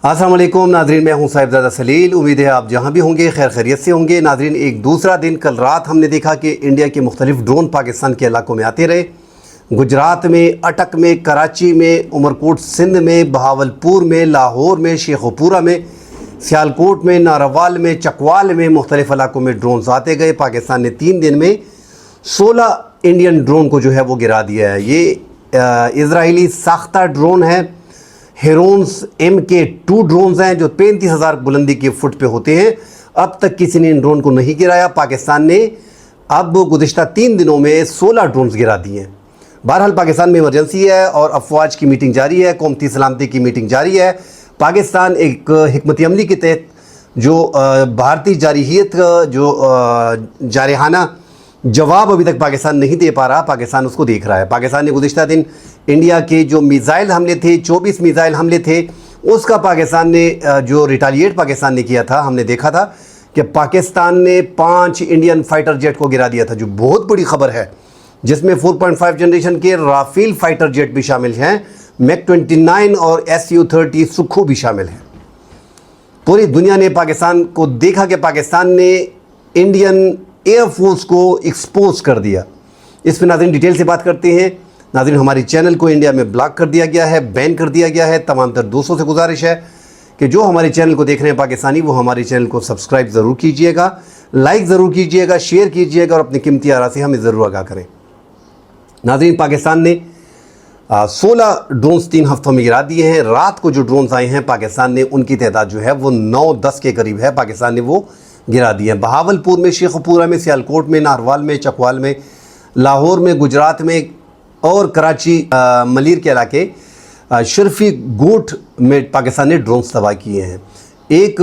अस्सलाम वालेकुम नाजरीन, मैं हूं साहिबजादा सलील। उम्मीद है आप जहां भी होंगे खैर खैरियत से होंगे। नाजरीन, एक दूसरा दिन कल रात हमने देखा कि इंडिया के मुख्तलिफ ड्रोन पाकिस्तान के इलाकों में आते रहे। गुजरात में, अटक में, कराची में, उमरकोट सिंध में, बहावलपुर में, लाहौर में, शेखोपुरा में, सियालकोट में, नारावाल में, चकवाल में, मुख्तलिफ इलाकों में ड्रोन आते गए। पाकिस्तान ने 3 दिन में 16 इंडियन ड्रोन को जो है वो गिरा दिया है। ये इजरायली साख्ता ड्रोन है, हेरोन्स MK2 ड्रोन्स हैं जो 35,000 बुलंदी के फुट पे होते हैं। अब तक किसी ने इन ड्रोन को नहीं गिराया। पाकिस्तान ने अब गुज़िश्ता 3 दिनों में 16 ड्रोन्स गिरा दिए हैं। बहरहाल पाकिस्तान में इमरजेंसी है और अफवाज की मीटिंग जारी है, कौमती सलामती की मीटिंग जारी है। पाकिस्तान एक हिकमत अमली के तहत जो भारतीय जारहियत जो जारहाना जवाब अभी तक पाकिस्तान नहीं दे पा रहा, पाकिस्तान उसको देख रहा है। पाकिस्तान ने गुज़िश्ता दिन इंडिया के जो मिज़ाइल हमले थे, 24 मिज़ाइल हमले थे, उसका पाकिस्तान ने जो रिटालिएट पाकिस्तान ने किया था, हमने देखा था कि पाकिस्तान ने 5 इंडियन फाइटर जेट को गिरा दिया था, जो बहुत बड़ी खबर है, जिसमें 4.5 जनरेशन के राफेल फाइटर जेट भी शामिल हैं, मैक 29 और Su-30 सुखो भी शामिल हैं। पूरी दुनिया ने पाकिस्तान को देखा कि पाकिस्तान ने इंडियन एयरफोर्स को एक्सपोज कर दिया। इस पर नाज़रीन डिटेल से बात करते हैं। नाज़रीन, हमारी चैनल को इंडिया में ब्लॉक कर दिया गया है, बैन कर दिया गया है। तमाम तर दोस्तों से गुजारिश है कि जो हमारे चैनल को देख रहे हैं पाकिस्तानी, वो हमारे चैनल को सब्सक्राइब ज़रूर कीजिएगा, लाइक ज़रूर कीजिएगा, शेयर कीजिएगा और अपनी कीमती आरा से हमें ज़रूर आगाह करें। नाज़रीन, पाकिस्तान ने 16 ड्रोन्स 3 हफ्तों में गिरा दिए हैं। रात को जो ड्रोन्स आए हैं पाकिस्तान ने, उनकी तादाद जो है वो 9-10 के करीब है, पाकिस्तान ने वो गिरा दिए हैं। बहावलपुर में, शेखपुरा में, सियालकोट में, नारवाल में, चकवाल में, लाहौर में, गुजरात में और कराची मलीर के इलाके शर्फी गोट में पाकिस्तान ने ड्रोन्स तबाह किए हैं। एक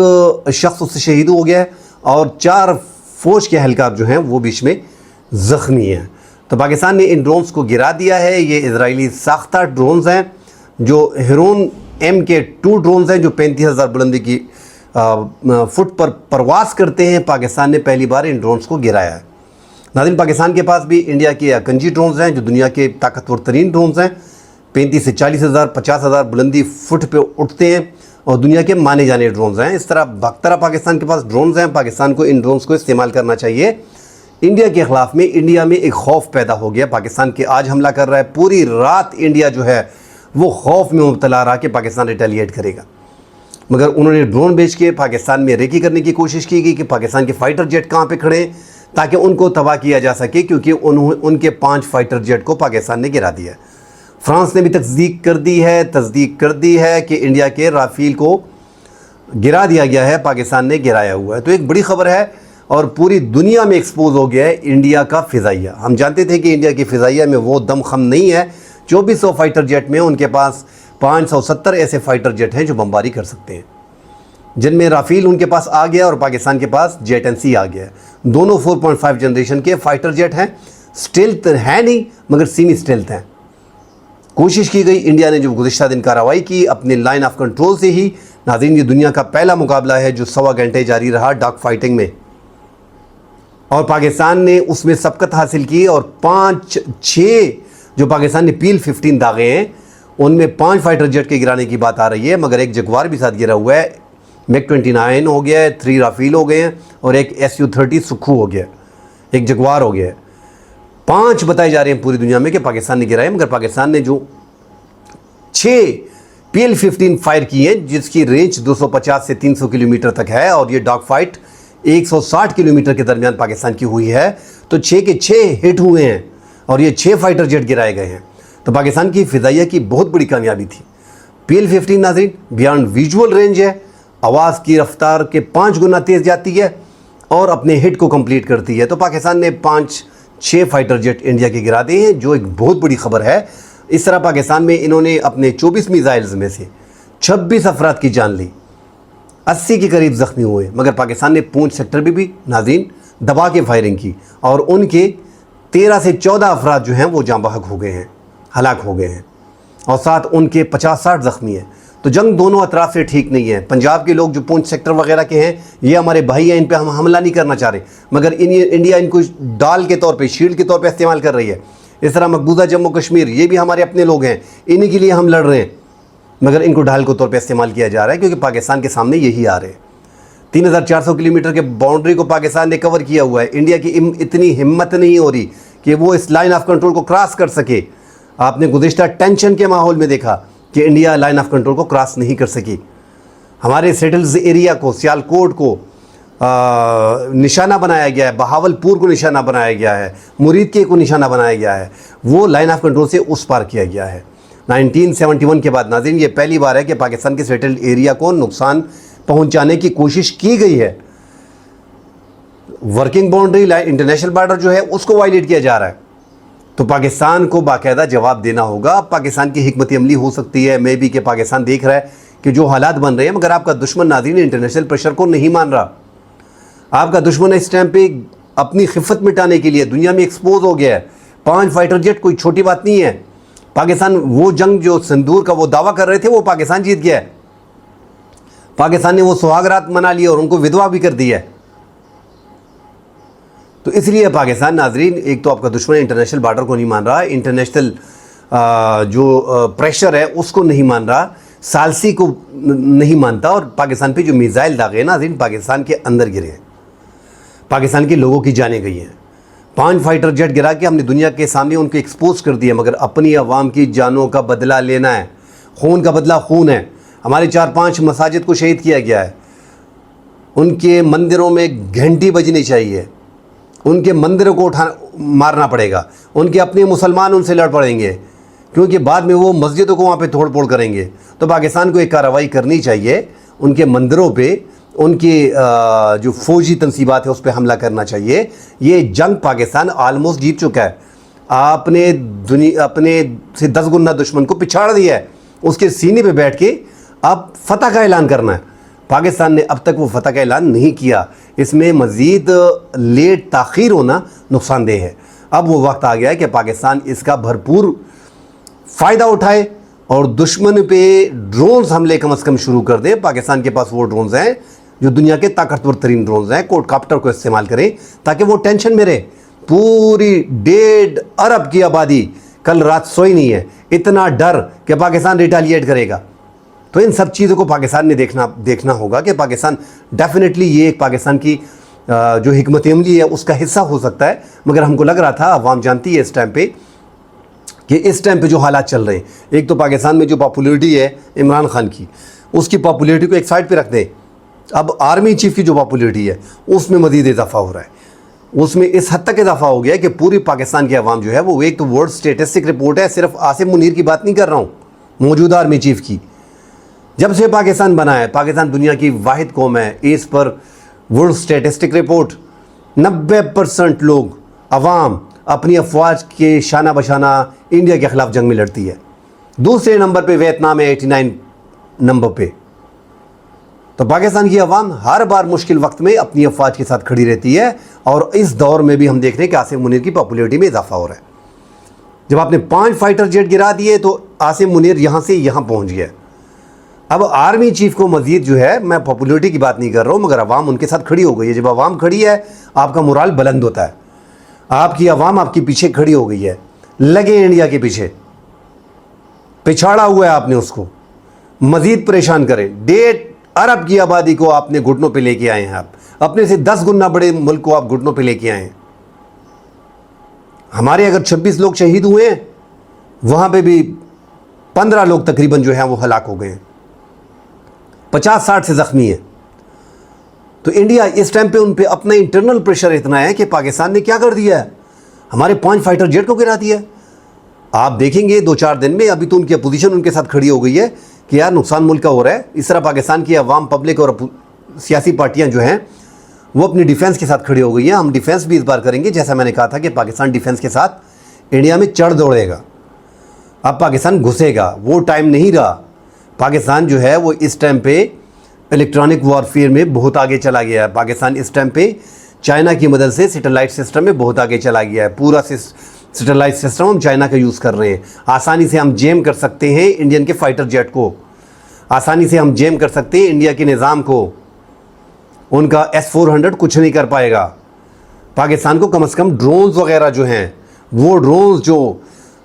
शख्स उससे शहीद हो गया है और 4 फौज के एहलकार जो हैं वो बीच में ज़ख्मी हैं। तो पाकिस्तान ने इन ड्रोन्स को गिरा दिया है। ये इजरायली साख्ता ड्रोन्स हैं जो हेरोन MK2 ड्रोन्स हैं जो 35,000 बुलंदी की फुट पर परवास करते हैं। पाकिस्तान ने पहली बार इन ड्रोन्स को गिराया है। नाज़रीन, पाकिस्तान के पास भी इंडिया के अकंजी ड्रोन्स हैं जो दुनिया के ताकतवर तरीन ड्रोन्स हैं। 35 से 40,000, 50,000 बुलंदी फुट पे उठते हैं और दुनिया के माने जाने ड्रोन्स हैं। इस तरह बख्तरा पाकिस्तान के पास ड्रोन्स हैं। पाकिस्तान को इन ड्रोन्स को इस्तेमाल करना चाहिए इंडिया के ख़िलाफ़ में। इंडिया में एक खौफ पैदा हो गया, पाकिस्तान के आज हमला कर रहा है। पूरी रात इंडिया जो है वो खौफ में मुब्तला रहा कि पाकिस्तान रिटेलिएट करेगा, मगर उन्होंने ड्रोन भेज के पाकिस्तान में रेकी करने की कोशिश की गई कि पाकिस्तान के फ़ाइटर जेट कहाँ पे खड़े हैं ताकि उनको तबाह किया जा सके, क्योंकि उनके 5 फाइटर जेट को पाकिस्तान ने गिरा दिया। फ्रांस ने भी तस्दीक कर दी है कि इंडिया के राफेल को गिरा दिया गया है, पाकिस्तान ने गिराया हुआ है। तो एक बड़ी खबर है और पूरी दुनिया में एक्सपोज हो गया है इंडिया का फ़िज़ाइया। हम जानते थे कि इंडिया की फ़िज़ाइया में वो दमखम नहीं है। 2400 फाइटर जेट में उनके पास 570 ऐसे फाइटर जेट हैं जो बमबारी कर सकते हैं, जिनमें राफेल उनके पास आ गया और पाकिस्तान के पास जेट NC आ गया। दोनों 4.5 जनरेशन के फाइटर जेट हैं। स्टेल्थ है नहीं मगर सीमी स्टेल्थ हैं। कोशिश की गई, इंडिया ने जो गुज़िश्ता दिन कार्रवाई की अपने लाइन ऑफ कंट्रोल से ही। नाज़रीन, ये दुनिया का पहला मुकाबला है जो 1.25 घंटे जारी रहा डॉग फाइटिंग में, और पाकिस्तान ने उसमें सबकत हासिल की। और 5-6 जो पाकिस्तान ने PL-15 दागे हैं उनमें 5 फाइटर जेट के गिराने की बात आ रही है, मगर एक जगवार भी साथ गिरा हुआ है। मैक 29 हो गया है, 3 राफेल हो गए हैं और एक Su-30 सुखू हो गया, एक जगवार हो गया है। 5 बताए जा रहे हैं पूरी दुनिया में कि पाकिस्तान ने गिराए, मगर पाकिस्तान ने जो 6 PL-15 फायर की हैं जिसकी रेंज 250 से 300 किलोमीटर तक है, और ये डॉग फाइट 160 किलोमीटर के दरमियान पाकिस्तान की हुई है। तो 6 के 6 हिट हुए हैं और ये 6 फाइटर जेट गिराए गए हैं। तो पाकिस्तान की फ़िज़ाइया की बहुत बड़ी कामयाबी थी। PL-15 नाज़रीन बियॉन्ड विजुअल रेंज है, आवाज़ की रफ्तार के 5 गुना तेज़ जाती है और अपने हिट को कंप्लीट करती है। तो पाकिस्तान ने 5-6 फाइटर जेट इंडिया के गिरा दिए हैं, जो एक बहुत बड़ी खबर है। इस तरह पाकिस्तान में इन्होंने अपने 24 मिज़ाइल्स में से 26 अफराद की जान ली, 80 के करीब ज़ख्मी हुए, मगर पाकिस्तान ने पूंछ सेक्टर भी नाज़रीन दबा के फायरिंग की और उनके 13 से 14 अफराद जो हैं वो जाँ बहक हो गए हैं, हलाक हो गए हैं, और साथ उनके 50-60 ज़ख्मी हैं। तो जंग दोनों अतराफ से ठीक नहीं है। पंजाब के लोग जो पूंछ सेक्टर वगैरह के हैं, ये हमारे भाई हैं, इन पे हम हमला नहीं करना चाह रहे, मगर इंडिया इनको डाल के तौर पे, शील्ड के तौर पे इस्तेमाल कर रही है। इस तरह मकबूजा जम्मू कश्मीर, ये भी हमारे अपने लोग हैं, इन्हीं के लिए हम लड़ रहे हैं। मगर इनको ढाल के तौर पे इस्तेमाल किया जा रहा है क्योंकि पाकिस्तान के सामने यही आ रहे हैं। 3400 किलोमीटर के बाउंड्री को पाकिस्तान ने कवर किया हुआ है। इंडिया की इतनी हिम्मत नहीं हो रही कि वो इस लाइन ऑफ कंट्रोल को क्रॉस कर सके। आपने गुज़िश्ता टेंशन के माहौल में देखा कि इंडिया लाइन ऑफ कंट्रोल को क्रॉस नहीं कर सकी। हमारे सेटल्स एरिया को, सियालकोट को निशाना बनाया गया है, बहावलपुर को निशाना बनाया गया है, मुरीदके को निशाना बनाया गया है, वो लाइन ऑफ कंट्रोल से उस पार किया गया है। 1971 के बाद नाज़रीन ये पहली बार है कि पाकिस्तान के सेटल्ड एरिया को नुकसान पहुंचाने की कोशिश की गई है। Working boundary line, international border जो है उसको वायलेट किया जा रहा है। तो पाकिस्तान को बाकायदा जवाब देना होगा। पाकिस्तान की हिकमत अमली हो सकती है मे बी कि पाकिस्तान देख रहा है कि जो हालात बन रहे हैं, मगर आपका दुश्मन नाज़रीन इंटरनेशनल प्रेशर को नहीं मान रहा। आपका दुश्मन इस टाइम पे अपनी खिफत मिटाने के लिए दुनिया में एक्सपोज हो गया है। 5 फाइटर जेट कोई छोटी बात नहीं है। पाकिस्तान वो जंग जो सिंदूर का वो दावा कर रहे थे वो पाकिस्तान जीत गया है। पाकिस्तान ने वो सुहागरात मना लिया और उनको विधवा भी कर दिया है। तो इसलिए पाकिस्तान नाजरीन, एक तो आपका दुश्मन इंटरनेशनल बॉर्डर को नहीं मान रहा, इंटरनेशनल जो प्रेशर है उसको नहीं मान रहा, सालसी को नहीं मानता, और पाकिस्तान पे जो मिसाइल दागे नाजरीन पाकिस्तान के अंदर गिरे हैं, पाकिस्तान के लोगों की जानें गई हैं। 5 फाइटर जेट गिरा के हमने दुनिया के सामने उनको एक्सपोज कर दिया, मगर अपनी आवाम की जानों का बदला लेना है। खून का बदला खून है। हमारे 4-5 मसाजिद को शहीद किया गया है। उनके मंदिरों में घंटी बजनी चाहिए, उनके मंदिरों को मारना पड़ेगा। उनके अपने मुसलमान उनसे लड़ पड़ेंगे क्योंकि बाद में वो मस्जिदों को वहाँ पे तोड़ फोड़ करेंगे। तो पाकिस्तान को एक कार्रवाई करनी चाहिए, उनके मंदिरों पे, उनकी जो फौजी तनसीबात है उस पर हमला करना चाहिए। ये जंग पाकिस्तान आलमोस्ट जीत चुका है। आपने अपने से 10 गुना दुश्मन को पिछाड़ दिया है। उसके सीने पे बैठ के अब फतह का ऐलान करना है। पाकिस्तान ने अब तक वो फतह का ऐलान नहीं किया। इसमें मज़ीद लेट ताख़ीर होना नुकसानदेह है। अब वो वक्त आ गया है कि पाकिस्तान इसका भरपूर फ़ायदा उठाए और दुश्मन पे ड्रोन्स हमले कम से कम शुरू कर दे। पाकिस्तान के पास वो ड्रोन्स हैं जो दुनिया के ताकतवर तरीन ड्रोन्स हैं। कोडकाप्टर को इस्तेमाल करें ताकि वो टेंशन में रहे। पूरी 1.5 अरब की आबादी कल रात सोई नहीं है, इतना डर कि पाकिस्तान रिटेलिएट करेगा। तो इन सब चीज़ों को पाकिस्तान ने देखना होगा कि पाकिस्तान डेफिनेटली ये पाकिस्तान की जो हिकमत अमली है उसका हिस्सा हो सकता है। मगर हमको लग रहा था, अवाम जानती है इस टाइम पे कि इस टाइम पे जो हालात चल रहे हैं, एक तो पाकिस्तान में जो पॉपुलरिटी है इमरान खान की, उसकी पॉपुलरिटी को एक साइड पे रख दें। अब आर्मी चीफ की जो पॉपुलरिटी है उसमें मज़ीद इजाफा हो रहा है। उसमें इस हद तक इजाफा हो गया है कि पूरी पाकिस्तान की आवाम जो है वो, एक तो वर्ल्ड स्टेटिस्टिक रिपोर्ट है, सिर्फ आसिम मुनीर की बात नहीं कर रहा हूँ, मौजूदा आर्मी चीफ की। जब से पाकिस्तान बना है, पाकिस्तान दुनिया की वाहिद कौम है इस पर वर्ल्ड स्टेटिस्टिक रिपोर्ट 90% लोग अवाम अपनी अफवाज के शाना बशाना इंडिया के ख़िलाफ़ जंग में लड़ती है। दूसरे नंबर पे वियतनाम है 89 नंबर पे। तो पाकिस्तान की अवाम हर बार मुश्किल वक्त में अपनी अफवाज के साथ खड़ी रहती है। और इस दौर में भी हम देख रहे हैं कि आसिम मुनीर की पॉपुलरिटी में इजाफा हो रहा है। जब आपने 5 फाइटर जेट गिरा दिए तो आसिम मुनीर यहाँ से यहाँ पहुँच गया। अब आर्मी चीफ को मजीद जो है, मैं पॉपुलरिटी की बात नहीं कर रहा हूँ, मगर अवाम उनके साथ खड़ी हो गई है। जब अवाम खड़ी है आपका मोराल बुलंद होता है। आपकी अवाम आपके पीछे खड़ी हो गई है। लगे इंडिया के पीछे, पिछाड़ा हुआ है आपने उसको, मजीद परेशान करें। 1.5 अरब की आबादी को आपने घुटनों पे लेके आए हैं। आप अपने से 10 गुना बड़े मुल्क को आप घुटनों पे लेके आए हैं। हमारे अगर 26 लोग शहीद हुए हैं, वहाँ पे भी 15 लोग तकरीबन जो हैं वो हलाक हो गए हैं, 50-60 से ज़ख्मी है। तो इंडिया इस टाइम पे उन पे अपना इंटरनल प्रेशर इतना है कि पाकिस्तान ने क्या कर दिया है, हमारे 5 फाइटर जेट को गिरा दिया है। आप देखेंगे 2-4 दिन में, अभी तो उनकी अपोजिशन उनके साथ खड़ी हो गई है कि यार नुकसान मुल्क का हो रहा है। इस तरह पाकिस्तान की अवाम, पब्लिक और सियासी पार्टियां जो हैं वो अपनी डिफेंस के साथ खड़ी हो गई हैं। हम डिफेंस भी इस बार करेंगे, जैसा मैंने कहा था कि पाकिस्तान डिफेंस के साथ इंडिया में चढ़ दौड़ेगा। अब पाकिस्तान घुसेगा, वो टाइम नहीं रहा। पाकिस्तान जो है वो इस टाइम पे इलेक्ट्रॉनिक वॉरफेयर में बहुत आगे चला गया है। पाकिस्तान इस टाइम पे चाइना की मदद से सैटेलाइट सिस्टम में बहुत आगे चला गया है। पूरा सैटेलाइट सिस्टम हम चाइना का यूज़ कर रहे हैं। आसानी से हम जैम कर सकते हैं इंडियन के फाइटर जेट को, आसानी से हम जैम कर सकते हैं इंडिया के निज़ाम को। उनका S-400 कुछ नहीं कर पाएगा। पाकिस्तान को कम से कम ड्रोन्स वगैरह जो हैं, वो ड्रोन्स जो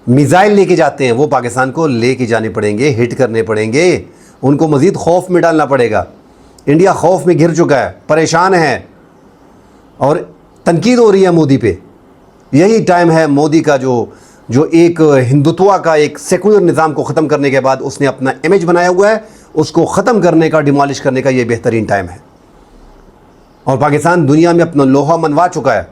मिसाइल लेके जाते हैं, वो पाकिस्तान को लेके जाने पड़ेंगे, हिट करने पड़ेंगे, उनको मज़ीद खौफ में डालना पड़ेगा। इंडिया खौफ में घिर चुका है, परेशान है और तनकीद हो रही है मोदी पे। यही टाइम है मोदी का जो एक हिंदुत्व का, एक सेकुलर निज़ाम को ख़त्म करने के बाद उसने अपना इमेज बनाया हुआ है, उसको ख़त्म करने का, डिमोलिश करने का ये बेहतरीन टाइम है। और पाकिस्तान दुनिया में अपना लोहा मनवा चुका है।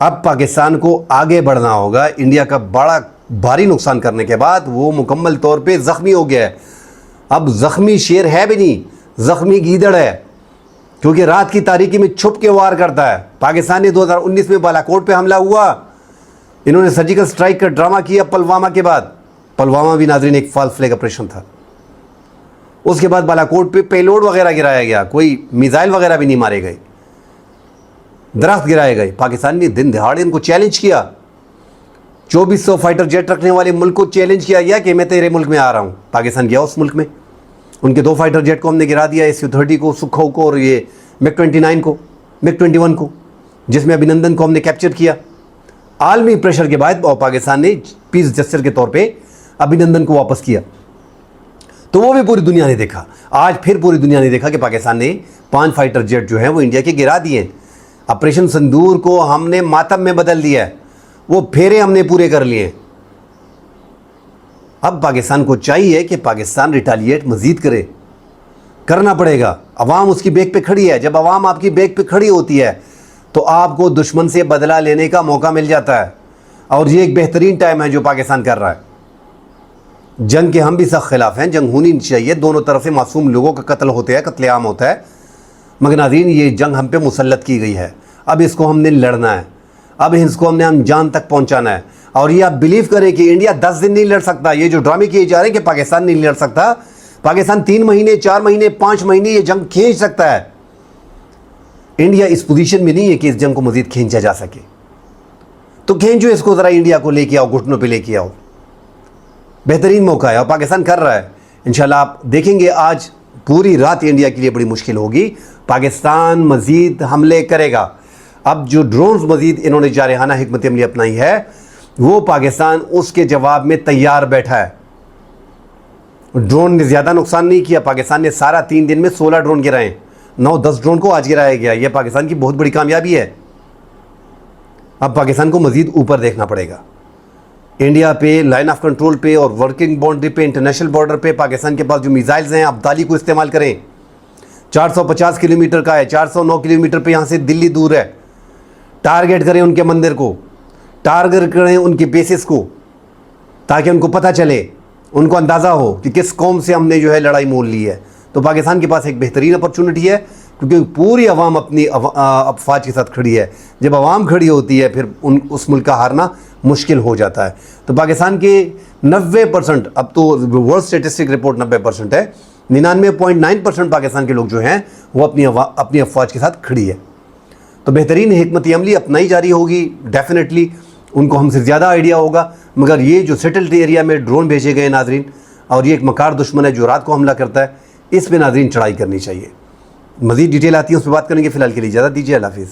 अब पाकिस्तान को आगे बढ़ना होगा। इंडिया का बड़ा भारी नुकसान करने के बाद वो मुकम्मल तौर पे ज़ख्मी हो गया है। अब ज़ख्मी शेर है भी नहीं, ज़ख्मी गीदड़ है, क्योंकि रात की तारीकी में छुप के वार करता है। पाकिस्तान ने 2019 में बालाकोट पे हमला हुआ, इन्होंने सर्जिकल स्ट्राइक का ड्रामा किया पुलवामा के बाद। पुलवामा भी नाज़रीन एक फॉल्स फ्लैग ऑपरेशन था। उसके बाद बालाकोट पे पेलोड वगैरह गिराया गया, कोई मिसाइल वगैरह भी नहीं मारे गए, दरख्त गिराए गए। पाकिस्तान ने दिन दहाड़े इनको चैलेंज किया। 2400 फाइटर जेट रखने वाले मुल्क को चैलेंज किया गया कि मैं तेरे मुल्क में आ रहा हूँ। पाकिस्तान गया उस मुल्क में, उनके 2 फाइटर जेट को हमने गिरा दिया, SU-30 को, सुखो को, और ये MiG-29 को, MiG-21 को, जिसमें अभिनंदन को हमने कैप्चर किया। आलमी प्रेशर के बाद और पाकिस्तान ने पीस जस्टिस के तौर पे अभिनंदन को वापस किया। तो वो भी पूरी दुनिया ने देखा। आज फिर पूरी दुनिया ने देखा कि पाकिस्तान ने 5 फाइटर जेट जो हैं वो इंडिया के गिरा दिए। ऑपरेशन सिंदूर को हमने मातम में बदल दिया है, वो फेरे हमने पूरे कर लिए। अब पाकिस्तान को चाहिए कि पाकिस्तान रिटालिएट मज़ीद करे, करना पड़ेगा। अवाम उसकी बेक पे खड़ी है। जब अवाम आपकी बेक पे खड़ी होती है तो आपको दुश्मन से बदला लेने का मौका मिल जाता है। और ये एक बेहतरीन टाइम है जो पाकिस्तान कर रहा है। जंग के हम भी सख्त खिलाफ हैं, जंग होनी नहीं चाहिए। दोनों तरफ से मासूम लोगों का कत्ल होते हैं, कत्लेआम होता है, मगर नाज़रीन ये जंग हम पे मुसल्लत की गई है। अब इसको हमने लड़ना है, अब इसको हमने हम जान तक पहुंचाना है। और ये आप बिलीव करें कि इंडिया 10 दिन नहीं लड़ सकता। ये जो ड्रामे किए जा रहे हैं कि पाकिस्तान नहीं लड़ सकता, पाकिस्तान 3 महीने, 4 महीने, 5 महीने ये जंग खींच सकता है। इंडिया इस पोजीशन में नहीं है कि इस जंग को मजीद खींचा जा सके। तो खींचो इसको, ज़रा इंडिया को लेके आओ, घुटनों पे लेके आओ। बेहतरीन मौका है और पाकिस्तान कर रहा है। इंशाल्लाह आप देखेंगे आज पूरी रात इंडिया के लिए बड़ी मुश्किल होगी। पाकिस्तान मजीद हमले करेगा। अब जो ड्रोन्स मजीद इन्होंने जारहाना हिकमत अमली अपनाई है, वो पाकिस्तान उसके जवाब में तैयार बैठा है। ड्रोन ने ज़्यादा नुकसान नहीं किया। पाकिस्तान ने सारा 3 दिन में 16 ड्रोन गिराए, 9-10 ड्रोन को आज गिराया गया। यह पाकिस्तान की बहुत बड़ी कामयाबी है। अब पाकिस्तान को मजीद ऊपर देखना पड़ेगा। इंडिया पे, लाइन ऑफ कंट्रोल पे और वर्किंग बाउंड्री पे, इंटरनेशनल बॉर्डर पे पाकिस्तान के पास जो मिसाइल्स हैं, अब्दाली को इस्तेमाल करें। 450 किलोमीटर का है, 409 किलोमीटर पे यहाँ से दिल्ली दूर है। टारगेट करें उनके मंदिर को, टारगेट करें उनके बेसिस को, ताकि उनको पता चले, उनको अंदाज़ा हो कि किस कौम से हमने जो है लड़ाई मोल ली है। तो पाकिस्तान के पास एक बेहतरीन अपॉर्चुनिटी है, क्योंकि पूरी अवाम अपनी अफवाज के साथ खड़ी है। जब अवाम खड़ी होती है फिर उस मुल्क का हारना मुश्किल हो जाता है। तो पाकिस्तान के 90%, अब तो वर्ल्ड स्टेटिस्टिक रिपोर्ट 90% है, 99.9% पाकिस्तान के लोग जो हैं वो अपनी अफवाज के साथ खड़ी है। तो बेहतरीन हिकमत अमली अपनाई जा रही होगी। डेफिनेटली उनको हमसे ज़्यादा आइडिया होगा, मगर ये जो सेटल्ड एरिया में ड्रोन भेजे गए नाजरीन, और ये एक मकार दुश्मन है जो रात को हमला करता है, इस पर नाजरीन चढ़ाई करनी चाहिए। मज़ीद डिटेल आती है, उस पर बात करेंगे। फ़िलहाल के लिए इजाज़त दीजिए। अल्लाह हाफ़िज़।